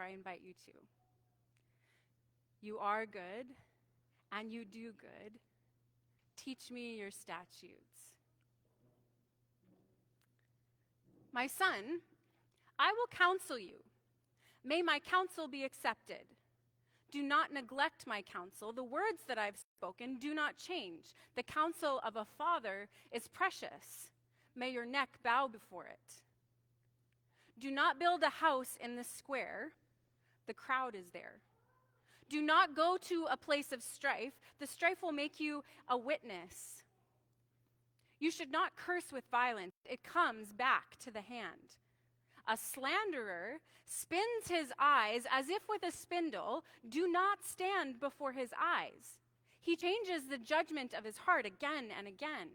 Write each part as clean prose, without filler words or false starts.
I invite you to. You are good, and you do good. Teach me your statutes. My son, I will counsel you. May my counsel be accepted. Do not neglect my counsel. The words that I've spoken do not change. The counsel of a father is precious. May your neck bow before it. Do not build a house in the square. The crowd is there. Do not go to a place of strife. The strife will make you a witness. You should not curse with violence. It comes back to the hand. A slanderer spins his eyes as if with a spindle. Do not stand before his eyes. He changes the judgment of his heart again and again.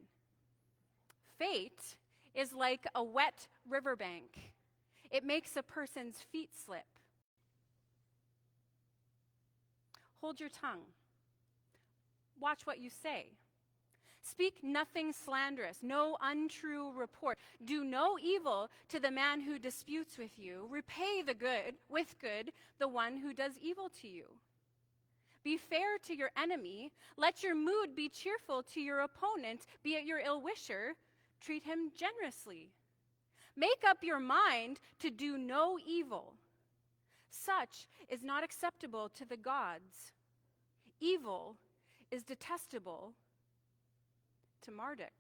Fate is like a wet riverbank. It makes a person's feet slip. Hold your tongue. Watch what you say. Speak nothing slanderous, no untrue report. Do no evil to the man who disputes with you. Repay the good with good the one who does evil to you. Be fair to your enemy. Let your mood be cheerful to your opponent, be it your ill wisher. Treat him generously. Make up your mind to do no evil. Such is not acceptable to the gods. Evil is detestable to Marduk.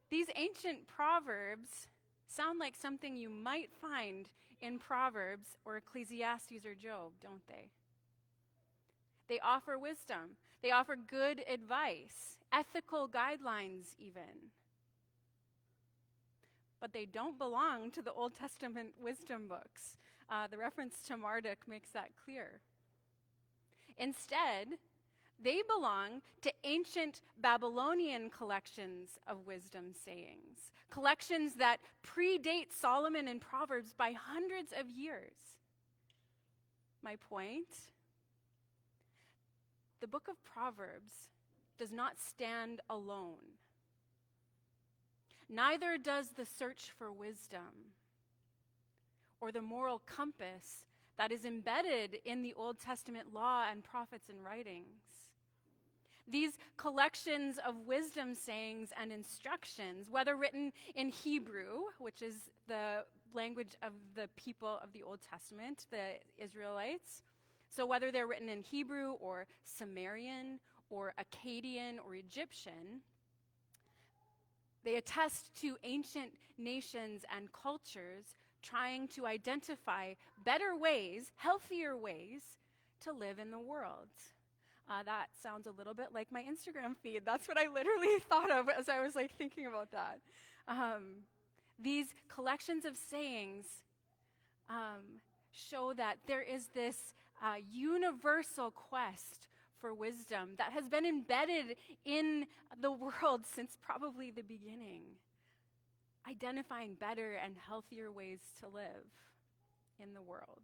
These ancient proverbs sound like something you might find in Proverbs or Ecclesiastes or Job, don't they? They offer wisdom. They offer good advice, ethical guidelines even. But they don't belong to the Old Testament wisdom books. The reference to Marduk makes that clear. Instead, they belong to ancient Babylonian collections of wisdom sayings, collections that predate Solomon and Proverbs by hundreds of years. My point? The book of Proverbs does not stand alone. Neither does the search for wisdom or the moral compass that is embedded in the Old Testament law and prophets and writings. These collections of wisdom sayings and instructions, whether written in Hebrew, which is the language of the people of the Old Testament, the Israelites, so whether they're written in Hebrew or Sumerian or Akkadian or Egyptian, they attest to ancient nations and cultures trying to identify better ways, healthier ways to live in the world. That sounds a little bit like my Instagram feed. That's what I literally thought of as I was thinking about that. These collections of sayings show that there is this universal quest for wisdom that has been embedded in the world since probably the beginning, identifying better and healthier ways to live in the world.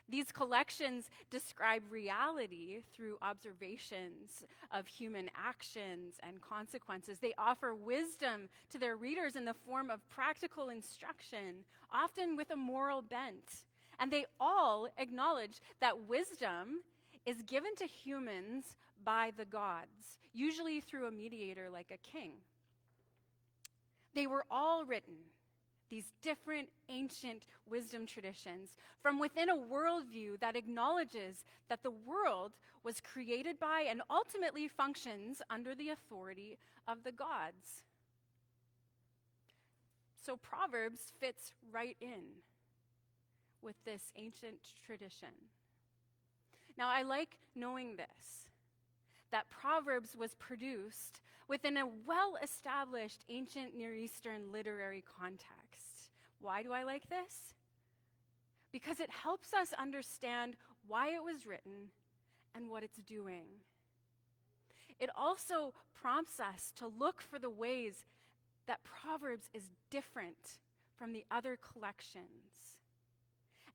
These collections describe reality through observations of human actions and consequences. They offer wisdom to their readers in the form of practical instruction, often with a moral bent. And they all acknowledge that wisdom is given to humans by the gods, usually through a mediator like a king. They were all written, these different ancient wisdom traditions, from within a worldview that acknowledges that the world was created by and ultimately functions under the authority of the gods. So Proverbs fits right in with this ancient tradition. Now, I like knowing this, that Proverbs was produced within a well-established ancient Near Eastern literary context. Why do I like this? Because it helps us understand why it was written and what it's doing. It also prompts us to look for the ways that Proverbs is different from the other collections.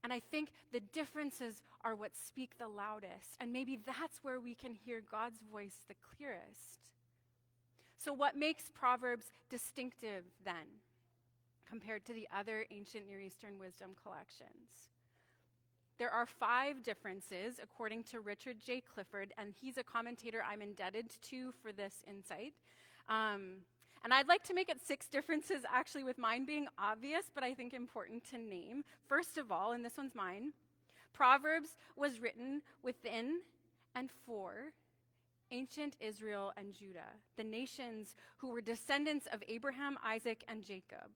And I think the differences are what speak the loudest. And maybe that's where we can hear God's voice the clearest. So what makes Proverbs distinctive then? compared to the other ancient Near Eastern wisdom collections. There are 5 differences, according to Richard J. Clifford, and he's a commentator I'm indebted to for this insight. And I'd like to make it 6 differences, actually, with mine being obvious, but I think important to name. First of all, and this one's mine, Proverbs was written within and for ancient Israel and Judah, the nations who were descendants of Abraham, Isaac, and Jacob.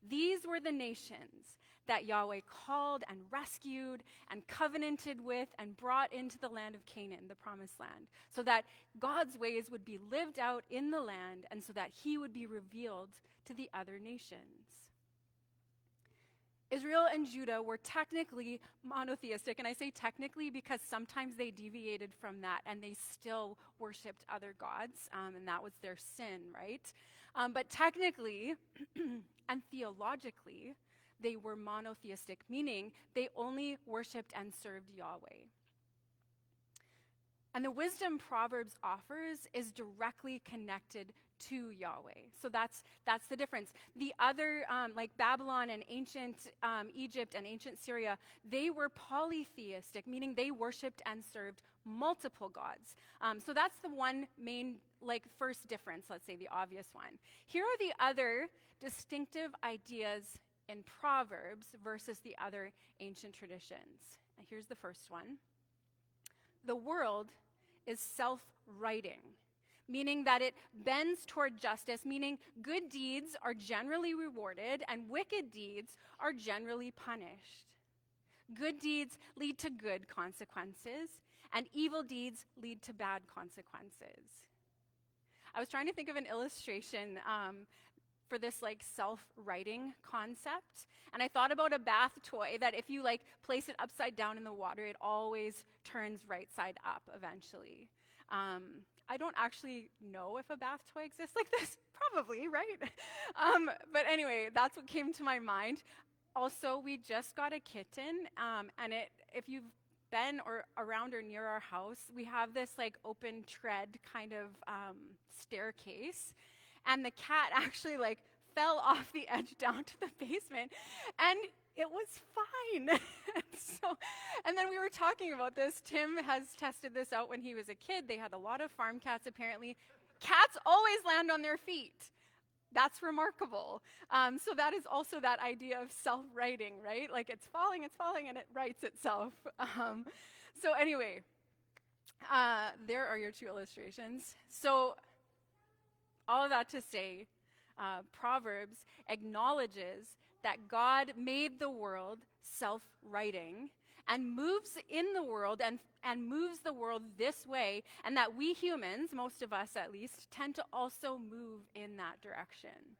These were the nations that Yahweh called and rescued and covenanted with and brought into the land of Canaan, the promised land, so that God's ways would be lived out in the land and so that he would be revealed to the other nations. Israel and Judah were technically monotheistic, and I say technically because sometimes they deviated from that and they still worshipped other gods, and that was their sin, right? But technically and theologically, they were monotheistic, meaning they only worshipped and served Yahweh. And the wisdom Proverbs offers is directly connected to Yahweh. So that's the difference. The other, like Babylon and ancient Egypt and ancient Syria, they were polytheistic, meaning they worshipped and served multiple gods. So that's the one main, first difference, let's say, the obvious one. Here are the other distinctive ideas in Proverbs versus the other ancient traditions. And here's the first one. The world is self-righting, meaning that it bends toward justice, meaning good deeds are generally rewarded and wicked deeds are generally punished. Good deeds lead to good consequences, and evil deeds lead to bad consequences. I was trying to think of an illustration for this self-righting concept. And I thought about a bath toy that if you place it upside down in the water, it always turns right side up eventually. I don't actually know if a bath toy exists like this. Probably, right? But anyway, that's what came to my mind. Also, we just got a kitten, and if you've been or around or near our house, we have this open tread kind of staircase. And the cat actually fell off the edge down to the basement, and it was fine. And then we were talking about this. Tim has tested this out when he was a kid. They had a lot of farm cats, apparently. Cats always land on their feet. That's remarkable. So that is also that idea of self-righting, right? It's falling, and it rights itself. So anyway, there are your 2 illustrations. So all of that to say, Proverbs acknowledges that God made the world self-righting and moves in the world and moves the world this way, and that we humans, most of us at least, tend to also move in that direction.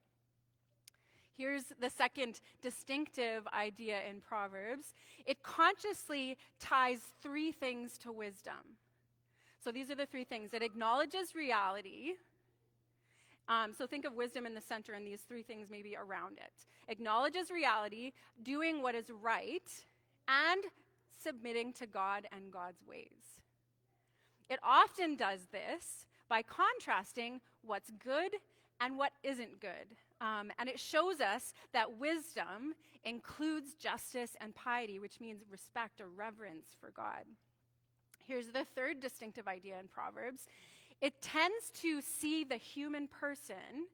Here's the second distinctive idea in Proverbs. It consciously ties 3 things to wisdom. So these are the 3 things. It acknowledges reality. So think of wisdom in the center and these 3 things maybe around it. Acknowledges reality, doing what is right, and submitting to God and God's ways. It often does this by contrasting what's good and what isn't good. And it shows us that wisdom includes justice and piety, which means respect or reverence for God. Here's the third distinctive idea in Proverbs. It tends to see the human person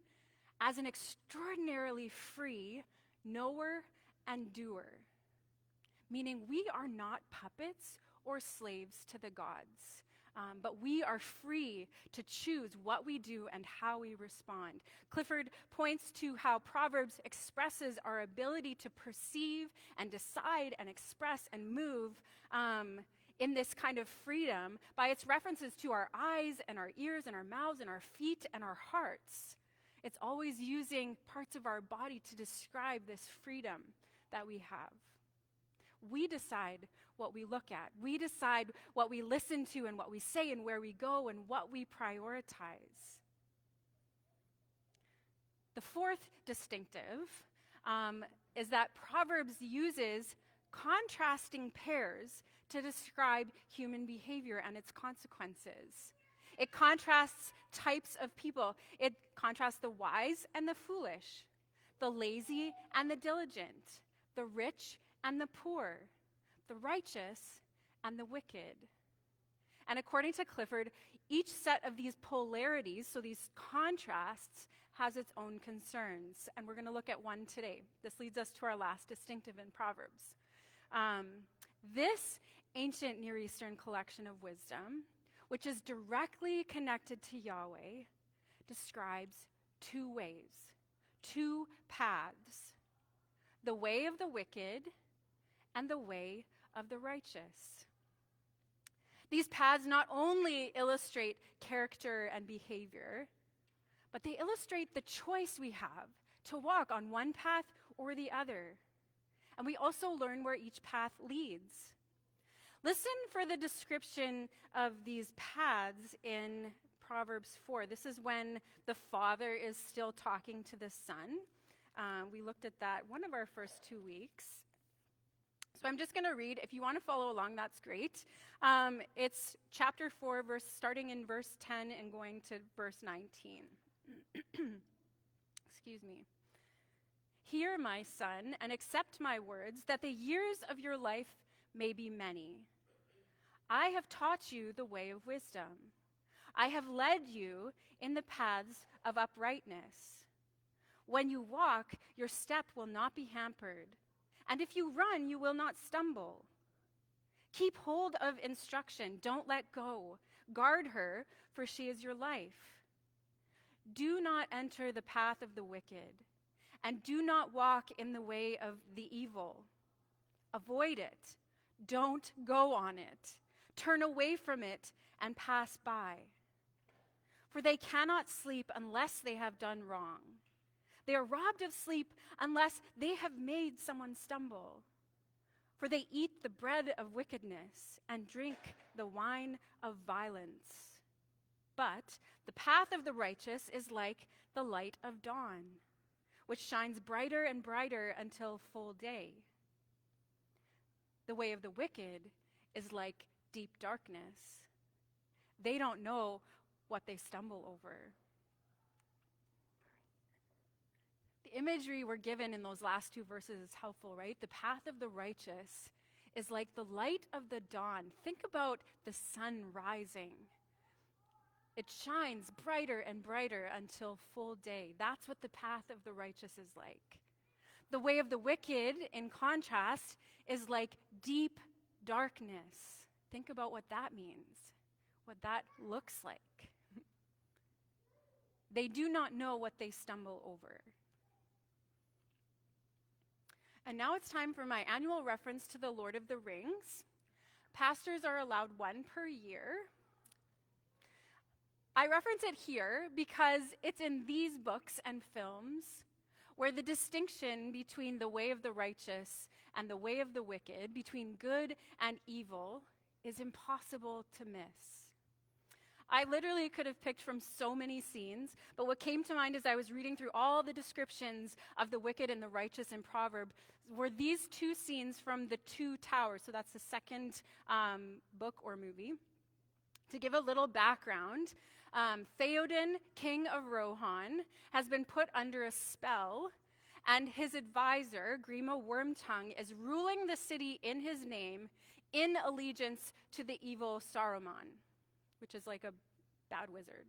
as an extraordinarily free knower and doer, meaning we are not puppets or slaves to the gods, but we are free to choose what we do and how we respond. Clifford points to how Proverbs expresses our ability to perceive and decide and express and move in this kind of freedom by its references to our eyes and our ears and our mouths and our feet and our hearts. It's always using parts of our body to describe this freedom that we have. We decide what we look at. We decide what we listen to and what we say and where we go and what we prioritize. The fourth distinctive is that Proverbs uses contrasting pairs to describe human behavior and its consequences. It contrasts types of people. It contrasts the wise and the foolish, the lazy and the diligent, the rich and the poor, the righteous and the wicked. And according to Clifford, each set of these polarities, so these contrasts, has its own concerns. And we're going to look at one today. This leads us to our last distinctive in Proverbs. This ancient Near Eastern collection of wisdom, which is directly connected to Yahweh, describes two ways, two paths: the way of the wicked and the way of the righteous. These paths not only illustrate character and behavior, but they illustrate the choice we have to walk on one path or the other. And we also learn where each path leads. Listen for the description of these paths in Proverbs 4. This is when the father is still talking to the son. We looked at that one of our first 2 weeks. So I'm just going to read. If you want to follow along, that's great. It's chapter 4, starting in verse 10 and going to verse 19. Excuse me. Hear, my son, and accept my words, that the years of your life may be many. I have taught you the way of wisdom. I have led you in the paths of uprightness. When you walk, your step will not be hampered. And if you run, you will not stumble. Keep hold of instruction. Don't let go. Guard her, for she is your life. Do not enter the path of the wicked, and do not walk in the way of the evil. Avoid it. Don't go on it. Turn away from it and pass by. For they cannot sleep unless they have done wrong. They are robbed of sleep unless they have made someone stumble. For they eat the bread of wickedness and drink the wine of violence. But the path of the righteous is like the light of dawn, which shines brighter and brighter until full day. The way of the wicked is like deep darkness. They don't know what they stumble over. The imagery we're given in those last 2 verses is helpful, right? The path of the righteous is like the light of the dawn. Think about the sun rising. It shines brighter and brighter until full day. That's what the path of the righteous is like. The way of the wicked, in contrast, is like deep darkness. Think about what that means, what that looks like. They do not know what they stumble over. And now it's time for my annual reference to the Lord of the Rings. Pastors are allowed 1 per year. I reference it here because it's in these books and films where the distinction between the way of the righteous and the way of the wicked, between good and evil, is impossible to miss. I literally could have picked from so many scenes, but what came to mind as I was reading through all the descriptions of the wicked and the righteous in Proverbs were these 2 scenes from the 2 Towers. So that's the second book or movie. To give a little background, Theoden, king of Rohan, has been put under a spell, and his advisor, Grima Wormtongue, is ruling the city in his name in allegiance to the evil Saruman, which is like a bad wizard.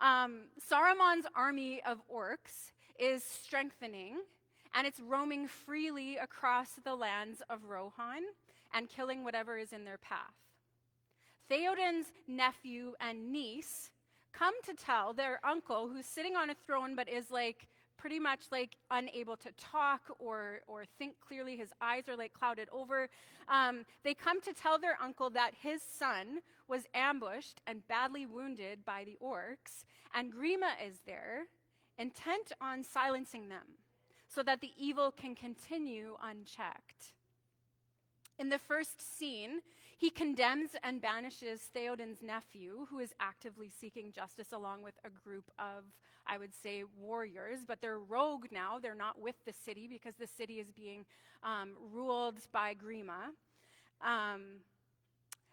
Saruman's army of orcs is strengthening, and it's roaming freely across the lands of Rohan and killing whatever is in their path. Theoden's nephew and niece come to tell their uncle, who's sitting on a throne but is like pretty much like unable to talk or think clearly. His eyes are like clouded over. They come to tell their uncle that his son was ambushed and badly wounded by the orcs, and Grima is there, intent on silencing them so that the evil can continue unchecked. In the first scene, he condemns and banishes Theoden's nephew, who is actively seeking justice along with a group of, I would say, warriors, but they're rogue now. They're not with the city because the city is being ruled by Grima.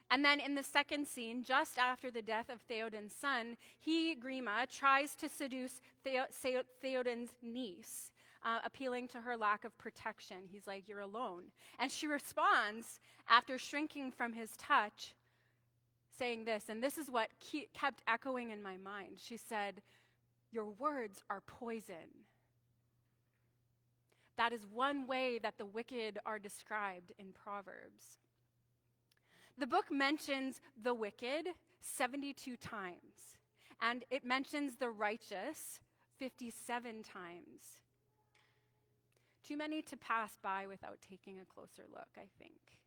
And then in the second scene, just after the death of Theoden's son, Grima, tries to seduce Theoden's niece appealing to her lack of protection. He's like, "You're alone." And she responds, after shrinking from his touch, saying this, and this is what kept echoing in my mind. She said, "Your words are poison." That is one way that the wicked are described in Proverbs. The book mentions the wicked 72 times, and it mentions the righteous 57 times. Too many to pass by without taking a closer look, I think.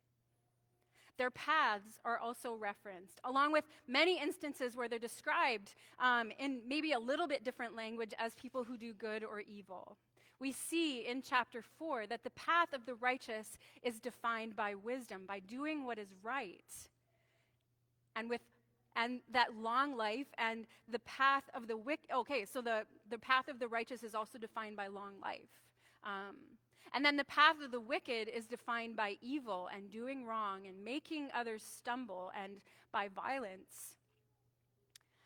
Their paths are also referenced, along with many instances where they're described in maybe a little bit different language as people who do good or evil. We see in chapter 4 that the path of the righteous is defined by wisdom, by doing what is right. And that long life and the path of the wicked, okay, so the path of the righteous is also defined by long life. And then the path of the wicked is defined by evil and doing wrong and making others stumble and by violence.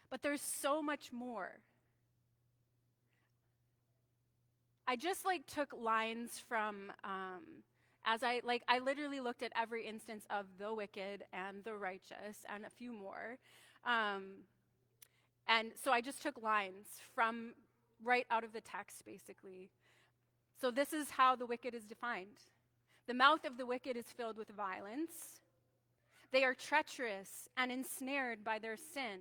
But there's so much more. I just took lines from, I literally looked at every instance of the wicked and the righteous and a few more. And so I just took lines from right out of the text, basically. So this is how the wicked is defined. The mouth of the wicked is filled with violence. They are treacherous and ensnared by their sin.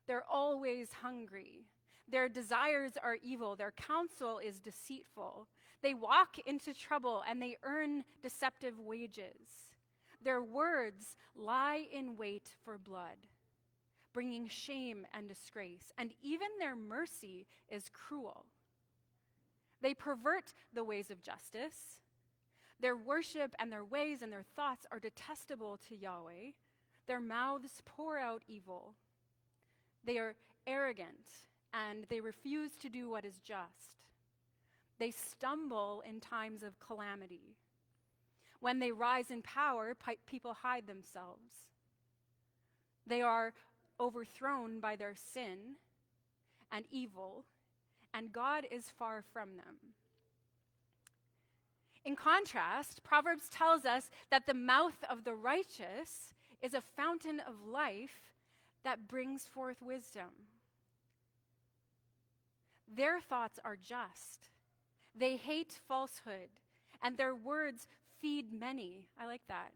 They're always hungry. Their desires are evil. Their counsel is deceitful. They walk into trouble and they earn deceptive wages. Their words lie in wait for blood, bringing shame and disgrace. And even their mercy is cruel. They pervert the ways of justice. Their worship and their ways and their thoughts are detestable to Yahweh. Their mouths pour out evil. They are arrogant and they refuse to do what is just. They stumble in times of calamity. When they rise in power, people hide themselves. They are overthrown by their sin and evil, and God is far from them. In contrast, Proverbs tells us that the mouth of the righteous is a fountain of life that brings forth wisdom. Their thoughts are just. They hate falsehood, and their words feed many. I like that.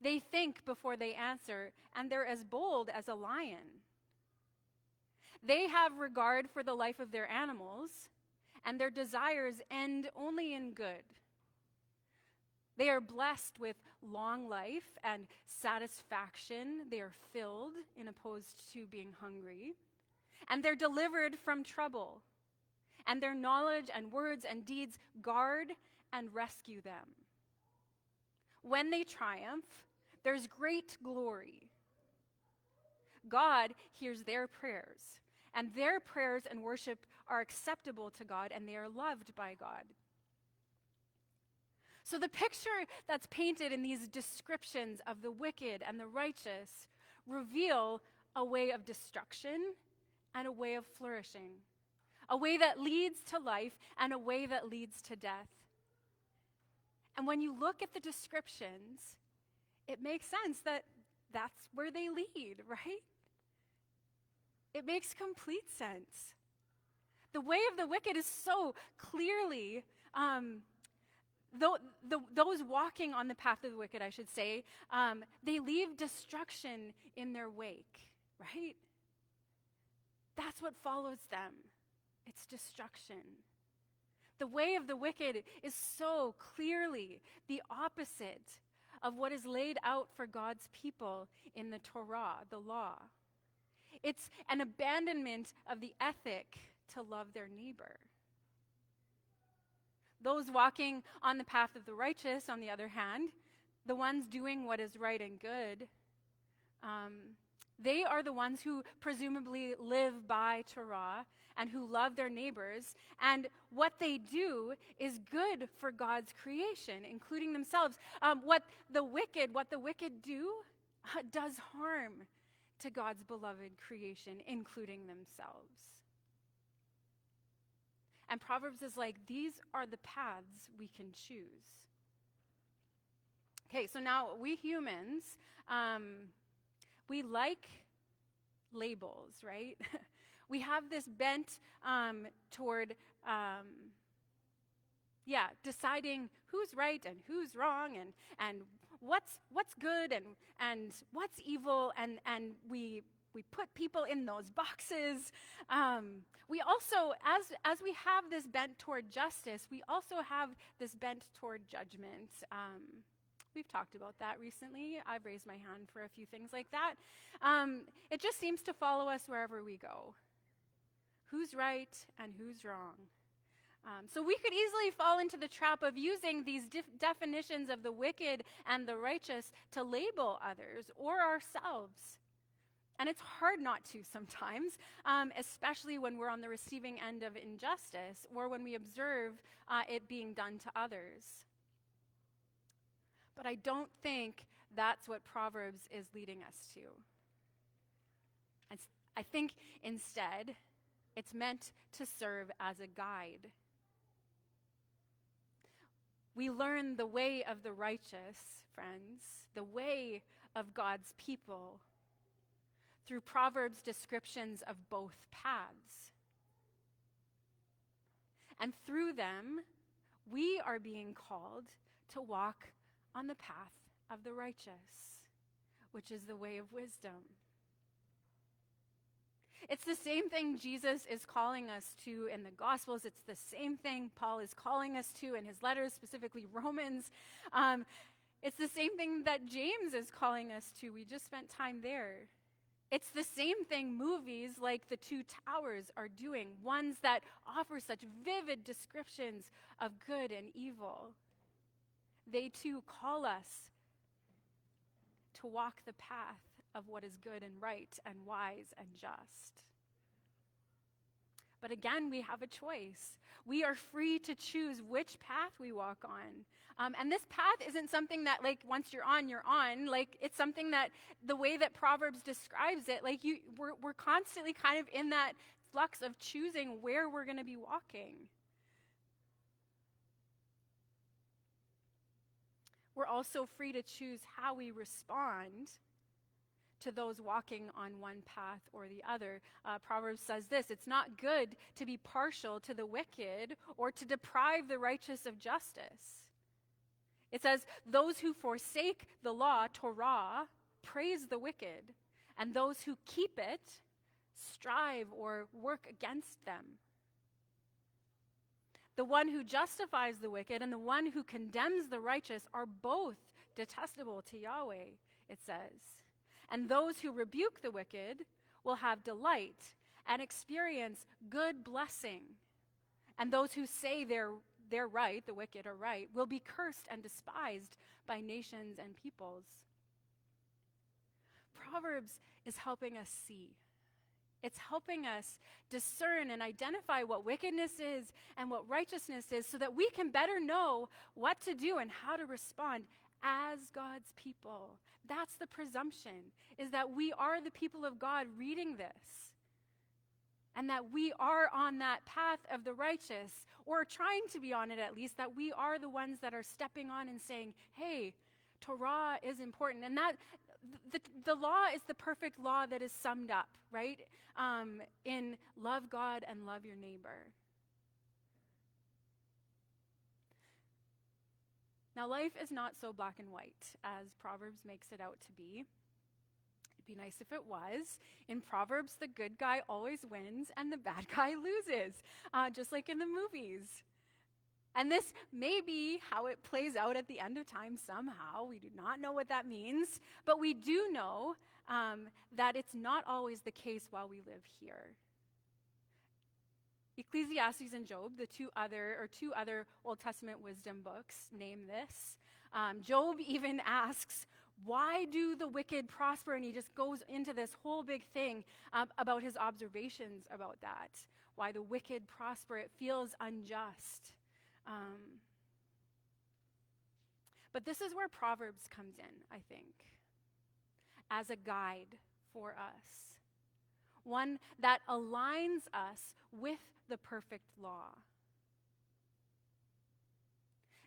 They think before they answer, and they're as bold as a lion. They have regard for the life of their animals, and their desires end only in good. They are blessed with long life and satisfaction. They are filled, in opposed to being hungry. And they're delivered from trouble. And their knowledge and words and deeds guard and rescue them. When they triumph, there's great glory. God hears their prayers, and their prayers and worship are acceptable to God, and they are loved by God. So the picture that's painted in these descriptions of the wicked and the righteous reveal a way of destruction and a way of flourishing, a way that leads to life and a way that leads to death. And when you look at the descriptions, it makes sense that that's where they lead, right? It makes complete sense. The way of the wicked is so clearly, those walking on the path of the wicked, I should say, they leave destruction in their wake, right? That's what follows them. It's destruction. The way of the wicked is so clearly the opposite of what is laid out for God's people in the Torah, the law. It's an abandonment of the ethic to love their neighbor. Those walking on the path of the righteous, on the other hand, the ones doing what is right and good, they are the ones who presumably live by Torah and who love their neighbors, and what they do is good for God's creation, including themselves. What the wicked do does harm to God's beloved creation, including themselves. And Proverbs is like, these are the paths we can choose. Okay, so now we humans, we like labels, right? We have this bent toward, deciding who's right and who's wrong, and what's good and what's evil, and we put people in those boxes. We also, as we have this bent toward justice, we also have this bent toward judgment. We've talked about that recently. I've raised my hand for a few things like that. It just seems to follow us wherever we go. Who's right and who's wrong? So we could easily fall into the trap of using these definitions of the wicked and the righteous to label others or ourselves. And it's hard not to sometimes, especially when we're on the receiving end of injustice or when we observe it being done to others. But I don't think that's what Proverbs is leading us to. I think instead, it's meant to serve as a guide. We learn the way of the righteous, friends, the way of God's people, through Proverbs' descriptions of both paths. And through them, we are being called to walk on the path of the righteous, which is the way of wisdom. It's the same thing Jesus is calling us to in the Gospels. It's the same thing Paul is calling us to in his letters, specifically Romans. It's the same thing that James is calling us to. We just spent time there. It's the same thing movies like The Two Towers are doing, ones that offer such vivid descriptions of good and evil. They too call us to walk the path of what is good and right and wise and just. But again, we have a choice. We are free to choose which path we walk on. And this path isn't something that, like, once you're on, you're on. Like, it's something that, the way that Proverbs describes it, like, we're constantly kind of in that flux of choosing where we're going to be walking. We're also free to choose how we respond to those walking on one path or the other. Proverbs says this: it's not good to be partial to the wicked or to deprive the righteous of justice. It says, those who forsake the law, Torah, praise the wicked, and those who keep it strive or work against them. The one who justifies the wicked and the one who condemns the righteous are both detestable to Yahweh, it says. And those who rebuke the wicked will have delight and experience good blessing. And those who say they're right, the wicked are right, will be cursed and despised by nations and peoples. Proverbs is helping us see. It's helping us discern and identify what wickedness is and what righteousness is so that we can better know what to do and how to respond as God's people. That's the presumption, is that we are the people of God reading this, and that we are on that path of the righteous, or trying to be on it at least, that we are the ones that are stepping on and saying, hey, Torah is important. And that the law is the perfect law that is summed up, right? In love God and love your neighbor. Now, life is not so black and white as Proverbs makes it out to be. It'd be nice if it was. In Proverbs, the good guy always wins and the bad guy loses, just like in the movies. And this may be how it plays out at the end of time somehow. We do not know what that means, but we do know that it's not always the case while we live here. Ecclesiastes and Job, the two other Old Testament wisdom books, name this. Job even asks, why do the wicked prosper? And he just goes into this whole big thing about his observations about that. Why the wicked prosper. It feels unjust. But this is where Proverbs comes in, I think, as a guide for us. One that aligns us with the perfect law.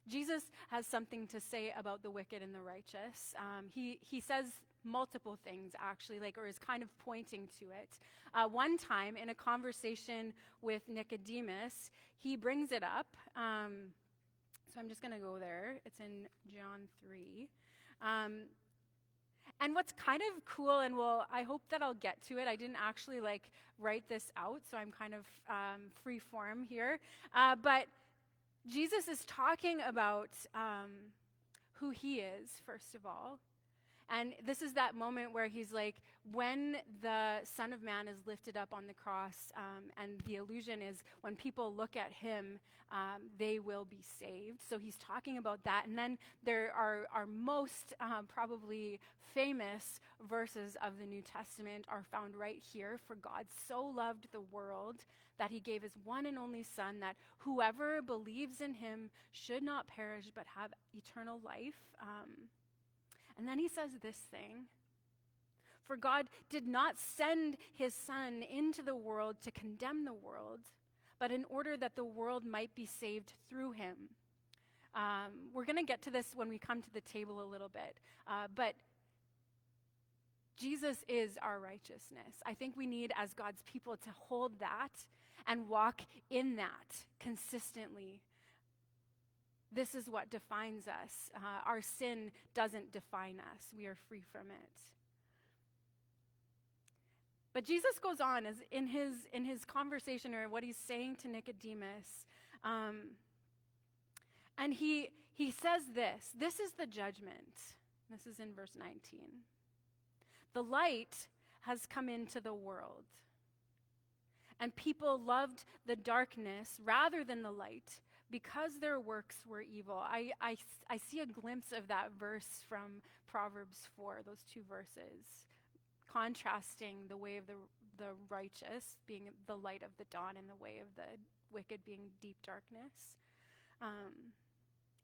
Jesus has something to say about the wicked and the righteous. He says multiple things, actually, or is kind of pointing to it. One time in a conversation with Nicodemus, he brings it up. So I'm just going to go there. It's in John 3. And what's kind of cool, and I hope that I'll get to it. I didn't actually write this out, so I'm kind of free form here. But Jesus is talking about who he is, first of all. And this is that moment where he's like, when the Son of Man is lifted up on the cross, and the illusion is when people look at him, they will be saved. So he's talking about that. And then there are our most probably famous verses of the New Testament are found right here. For God so loved the world that he gave his one and only Son, that whoever believes in him should not perish but have eternal life. And then he says this thing: for God did not send his Son into the world to condemn the world, but in order that the world might be saved through him. We're going to get to this when we come to the table a little bit, but Jesus is our righteousness. I think we need, as God's people, to hold that and walk in that consistently. This is what defines us. Our sin doesn't define us. We are free from it. But Jesus goes on as in his conversation, or what he's saying to Nicodemus, and he says this. This is the judgment. This is in verse 19. The light has come into the world, and people loved the darkness rather than the light, because their works were evil. I see a glimpse of that verse from Proverbs 4, those two verses, contrasting the way of the righteous being the light of the dawn and the way of the wicked being deep darkness.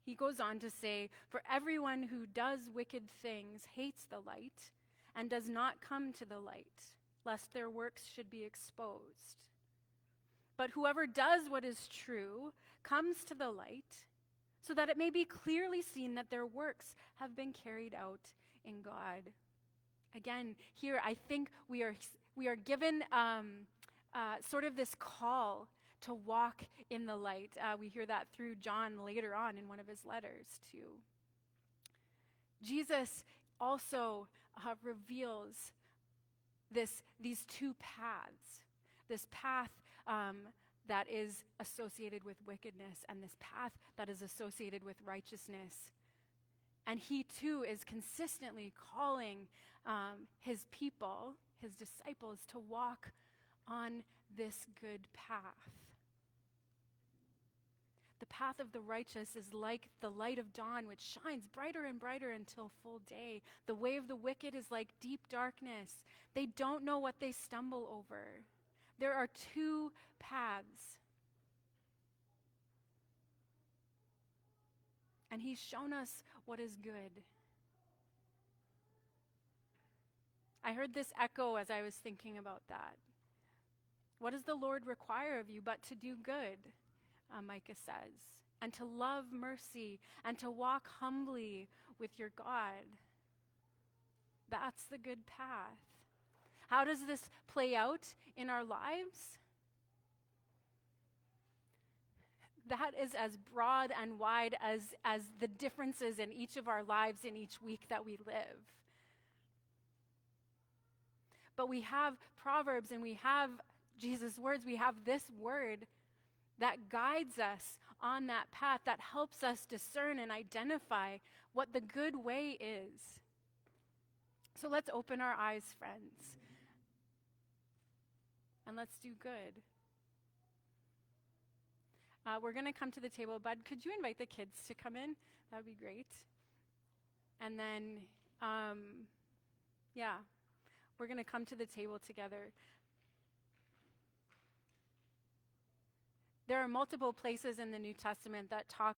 He goes on to say, for everyone who does wicked things hates the light and does not come to the light, lest their works should be exposed. But whoever does what is true comes to the light, so that it may be clearly seen that their works have been carried out in God. Again, here I think we are given sort of this call to walk in the light. We hear that through John later on in one of his letters too. Jesus also reveals these two paths. This path that is associated with wickedness, and this path that is associated with righteousness. And he too is consistently calling his people, his disciples, to walk on this good path. The path of the righteous is like the light of dawn, which shines brighter and brighter until full day. The way of the wicked is like deep darkness. They don't know what they stumble over. There are two paths. And he's shown us what is good. I heard this echo as I was thinking about that. What does the Lord require of you but to do good, Micah says, and to love mercy and to walk humbly with your God? That's the good path. How does this play out in our lives? That is as broad and wide as the differences in each of our lives in each week that we live. But we have Proverbs and we have Jesus' words. We have this word that guides us on that path, that helps us discern and identify what the good way is. So let's open our eyes, friends, and let's do good. We're going to come to the table. Bud, could you invite the kids to come in? That would be great. And then, we're going to come to the table together. There are multiple places in the New Testament that talk